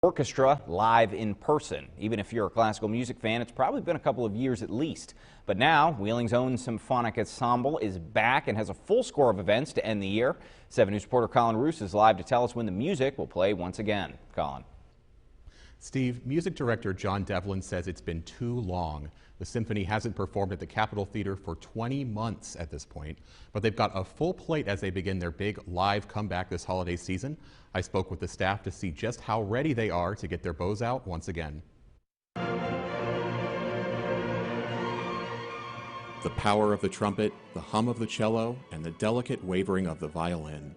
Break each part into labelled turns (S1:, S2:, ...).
S1: Orchestra live in person. Even if you're a classical music fan, it's probably been a couple of years at least. But now, Wheeling's own symphonic ensemble is back and has a full score of events to end the year. 7 News reporter Colin Roos is live to tell us when the music will play once again. Colin.
S2: Steve, music director John Devlin says it's been too long. The symphony hasn't performed at the Capitol Theater for 20 months at this point, but they've got a full plate as they begin their big live comeback this holiday season. I spoke with the staff to see just how ready they are to get their bows out once again. The power of the trumpet, the hum of the cello, and the delicate wavering of the violin.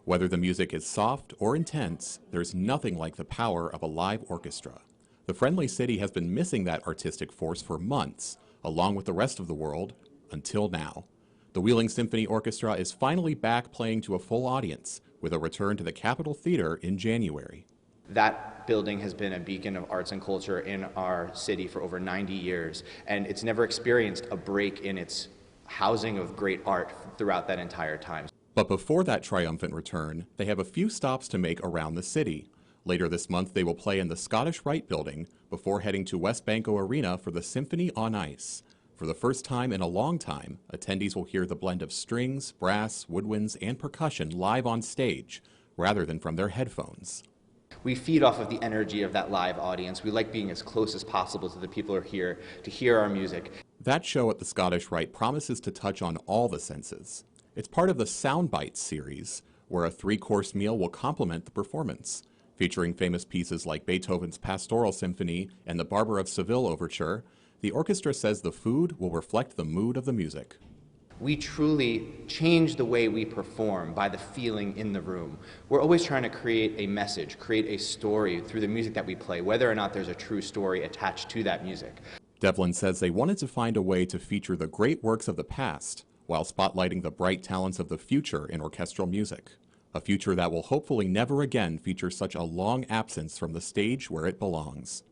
S2: Whether the music is soft or intense, there's nothing like the power of a live orchestra. The Friendly City has been missing that artistic force for months, along with the rest of the world, until now. The Wheeling Symphony Orchestra is finally back playing to a full audience, with a return to the Capitol Theater in January.
S3: That building has been a beacon of arts and culture in our city for over 90 years, and it's never experienced a break in its housing of great art throughout that entire time.
S2: But before that triumphant return, they have a few stops to make around the city. Later this month, they will play in the Scottish Rite Building before heading to WesBanco Arena for the Symphony on Ice. For the first time in a long time, attendees will hear the blend of strings, brass, woodwinds, and percussion live on stage, rather than from their headphones.
S3: We feed off of the energy of that live audience. We like being as close as possible to the people who are here to hear our music.
S2: That show at the Scottish Rite promises to touch on all the senses. It's part of the Sound Bites series, where a 3-course meal will complement the performance, featuring famous pieces like Beethoven's Pastoral Symphony and the Barber of Seville Overture. The orchestra says the food will reflect the mood of the music.
S3: We truly change the way we perform by the feeling in the room. We're always trying to create a message, create a story through the music that we play, whether or not there's a true story attached to that music.
S2: Devlin says they wanted to find a way to feature the great works of the past while spotlighting the bright talents of the future in orchestral music. A future that will hopefully never again feature such a long absence from the stage where it belongs.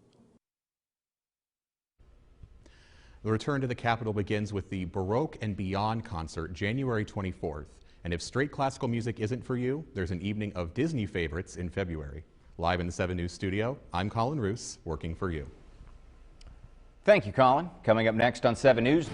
S2: The return to the Capitol begins with the Baroque and Beyond concert January 24th. And if straight classical music isn't for you, there's an evening of Disney favorites in February. Live in the 7 News studio, I'm Colin Roos, working for you.
S1: Thank you, Colin. Coming up next on 7 News.